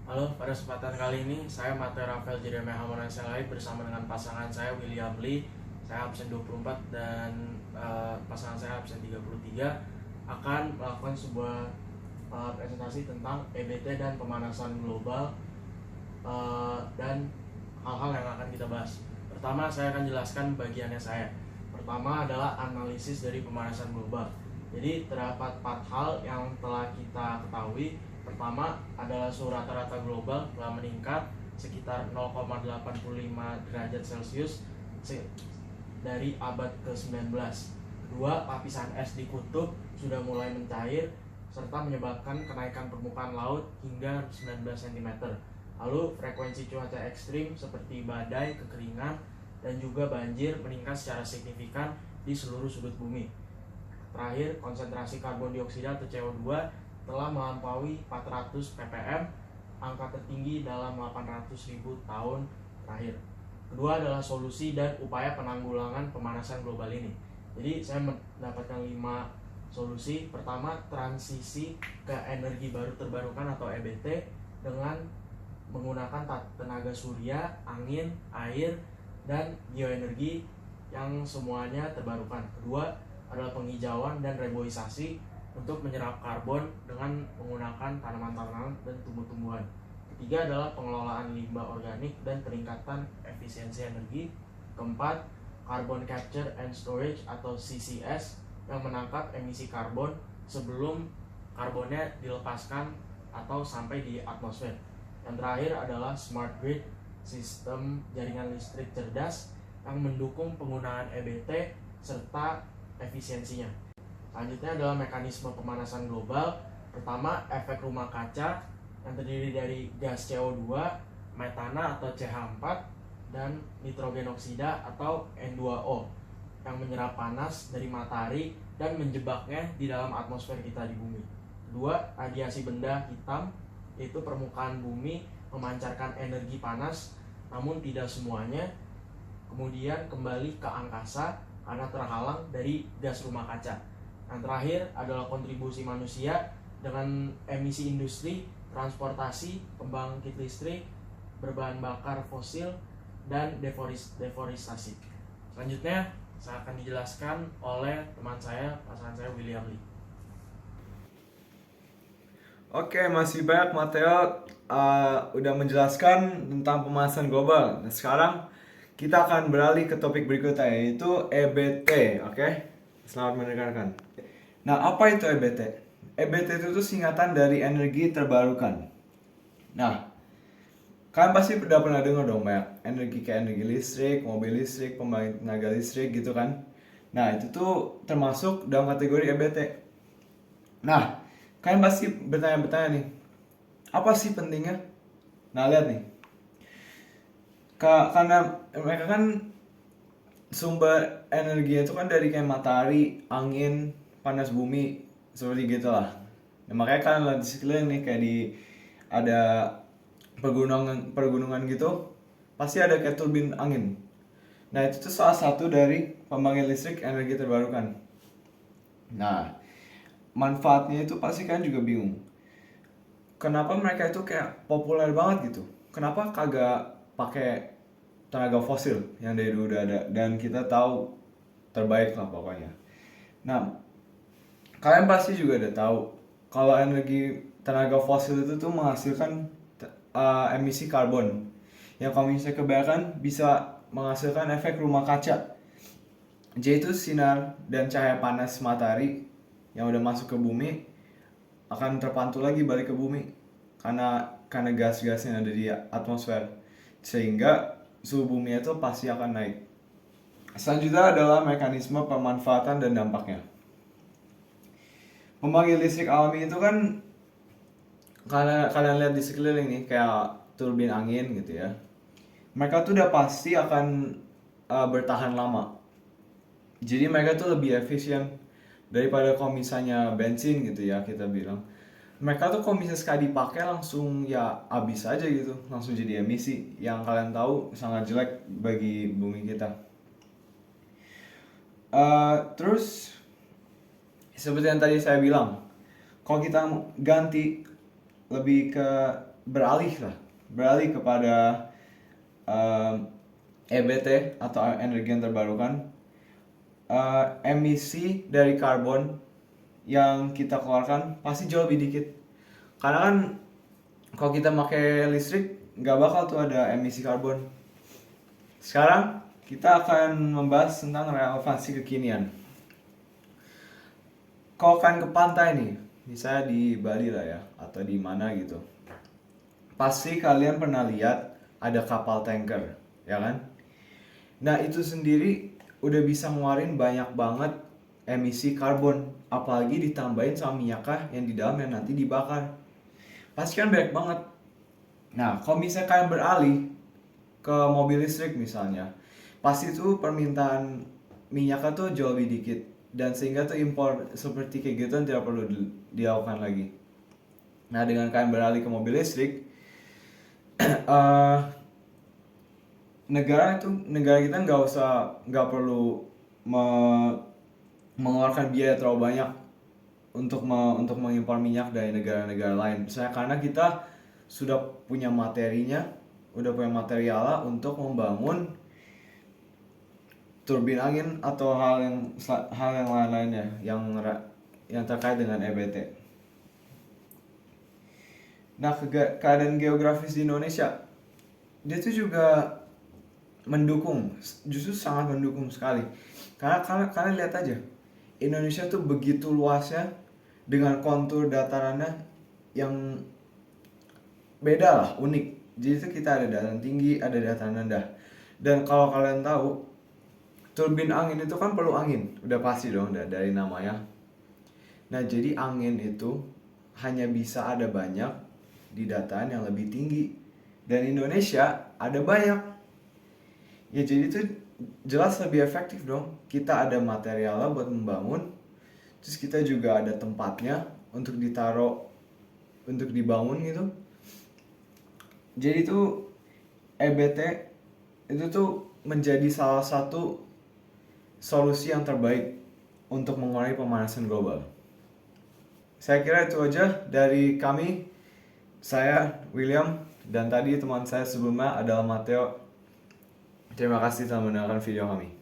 Halo, pada kesempatan kali ini saya Mateo Rafael Jeremiah Hamonansyalai bersama dengan pasangan saya William Lee. Saya absen 24 dan pasangan saya absen 33 akan melakukan sebuah presentasi tentang EBT dan pemanasan global dan hal-hal yang akan kita bahas. Pertama, saya akan jelaskan bagiannya saya. Pertama adalah analisis dari pemanasan global. Jadi terdapat 4 hal yang telah kita ketahui. Pertama adalah suhu rata-rata global telah meningkat sekitar 0,85 derajat Celcius dari abad ke-19. Kedua, lapisan es di kutub sudah mulai mencair serta menyebabkan kenaikan permukaan laut hingga 19 cm. Lalu frekuensi cuaca ekstrim seperti badai, kekeringan, dan juga banjir meningkat secara signifikan di seluruh sudut bumi. Terakhir, konsentrasi karbon dioksida atau CO2 telah melampaui 400 ppm, angka tertinggi dalam 800.000 tahun terakhir. Kedua adalah solusi dan upaya penanggulangan pemanasan global ini. Jadi saya mendapatkan 5 solusi. Pertama, transisi ke energi baru terbarukan atau EBT dengan menggunakan tenaga surya, angin, air, dan geoenergi yang semuanya terbarukan. Kedua adalah penghijauan dan reboisasi untuk menyerap karbon dengan menggunakan tanaman-tanaman dan tumbuh-tumbuhan. Ketiga adalah pengelolaan limbah organik dan peningkatan efisiensi energi. Keempat, carbon capture and storage atau CCS yang menangkap emisi karbon sebelum karbonnya dilepaskan atau sampai di atmosfer. Yang terakhir adalah smart grid, sistem jaringan listrik cerdas yang mendukung penggunaan EBT serta efisiensinya. Selanjutnya adalah mekanisme pemanasan global. Pertama, efek rumah kaca yang terdiri dari gas CO2, metana atau CH4, dan nitrogen oksida atau N2O yang menyerap panas dari matahari dan menjebaknya di dalam atmosfer kita di bumi. Kedua, radiasi benda hitam, yaitu permukaan bumi memancarkan energi panas namun tidak semuanya kemudian kembali ke angkasa karena terhalang dari gas rumah kaca. Yang terakhir adalah kontribusi manusia dengan emisi industri, transportasi, pembangkit listrik, berbahan bakar fosil, dan deforestasi. Selanjutnya saya akan dijelaskan oleh teman saya, pasangan saya William Lee. Oke, masih banyak Mateo udah menjelaskan tentang pemanasan global. Nah, sekarang kita akan beralih ke topik berikutnya yaitu EBT. Oke, selamat mendengarkan. Nah, apa itu EBT? EBT itu tuh singkatan dari energi terbarukan. Nah, kalian pasti udah pernah dengar dong banyak energi kayak energi listrik, mobil listrik, pembangkit tenaga listrik gitu kan. Nah, itu tuh termasuk dalam kategori EBT. Nah, kalian pasti bertanya-bertanya nih, apa sih pentingnya? Nah, lihat nih. Karena mereka kan sumber energi itu kan dari kayak matahari, angin, panas bumi, seperti gitu lah. Nah, makanya kalian lihat di sekeliling nih kayak di ada pergunungan gitu, pasti ada kayak turbin angin. Nah, itu tuh salah satu dari pembangkit listrik energi terbarukan. Nah, manfaatnya itu pasti kalian juga bingung. Kenapa mereka itu kayak populer banget gitu? Kenapa kagak pakai tenaga fosil yang dari dulu udah ada dan kita tahu terbaik lah pokoknya. Nah, kalian pasti juga udah tahu kalau energi tenaga fosil itu tuh menghasilkan emisi karbon yang kalau misalnya kebanyakan bisa menghasilkan efek rumah kaca, yaitu sinar dan cahaya panas matahari yang udah masuk ke bumi akan terpantul lagi balik ke bumi karena gas-gas yang ada di atmosfer, sehingga suhu bumi itu pasti akan naik. Selanjutnya adalah mekanisme pemanfaatan dan dampaknya. Pembangkit listrik alami itu kan kalian lihat di sekeliling nih kayak turbin angin gitu ya. Mereka tuh udah pasti akan bertahan lama. Jadi mereka tuh lebih efisien daripada kalau misalnya bensin gitu ya kita bilang. Mereka tuh kalau misalnya sekali dipakai langsung ya habis aja gitu, langsung jadi emisi yang kalian tahu sangat jelek bagi bumi kita. Terus seperti yang tadi saya bilang, kalau kita ganti lebih ke beralih kepada EBT atau energi yang terbarukan. Emisi dari karbon yang kita keluarkan pasti jauh lebih dikit, karena kan kalau kita pakai listrik nggak bakal tuh ada emisi karbon. Sekarang kita akan membahas tentang relevansi kekinian. Kalau kalian ke pantai nih, misalnya di Bali lah ya, atau di mana gitu, pasti kalian pernah lihat ada kapal tanker, ya kan? Nah itu sendiri udah bisa ngeluarin banyak banget emisi karbon, apalagi ditambahin sama minyaknya yang di dalam yang nanti dibakar. Pasti kan banyak banget. Nah kalau misalnya kalian beralih ke mobil listrik misalnya, pasti tuh permintaan minyaknya tuh jauh lebih dikit, dan sehingga tuh impor seperti kayak gitu tidak perlu dilakukan lagi. Nah dengan kalian beralih ke mobil listrik, eh, negara kita nggak perlu mengeluarkan biaya terlalu banyak untuk mengimpor minyak dari negara-negara lain. Misalnya karena kita sudah punya materinya, udah punya materialnya untuk membangun turbin angin atau hal yang lain-lainnya yang terkait dengan EBT. Nah, keadaan geografis di Indonesia dia tuh juga mendukung, justru sangat mendukung sekali. Karena lihat aja, Indonesia tuh begitu luasnya dengan kontur datarannya yang beda lah, unik. Jadi tuh kita ada dataran tinggi, ada dataran rendah. Dan kalau kalian tahu, turbin angin itu kan perlu angin, udah pasti dong dari namanya. Nah jadi angin itu hanya bisa ada banyak di dataran yang lebih tinggi, dan Indonesia ada banyak. Ya jadi itu jelas lebih efektif dong. Kita ada materialnya buat membangun, terus kita juga ada tempatnya untuk ditaruh, untuk dibangun gitu. Jadi tuh EBT itu tuh menjadi salah satu solusi yang terbaik untuk mengurangi pemanasan global. Saya kira itu aja dari kami. Saya William, dan tadi teman saya sebelumnya adalah Matteo. Terima kasih telah menonton video kami.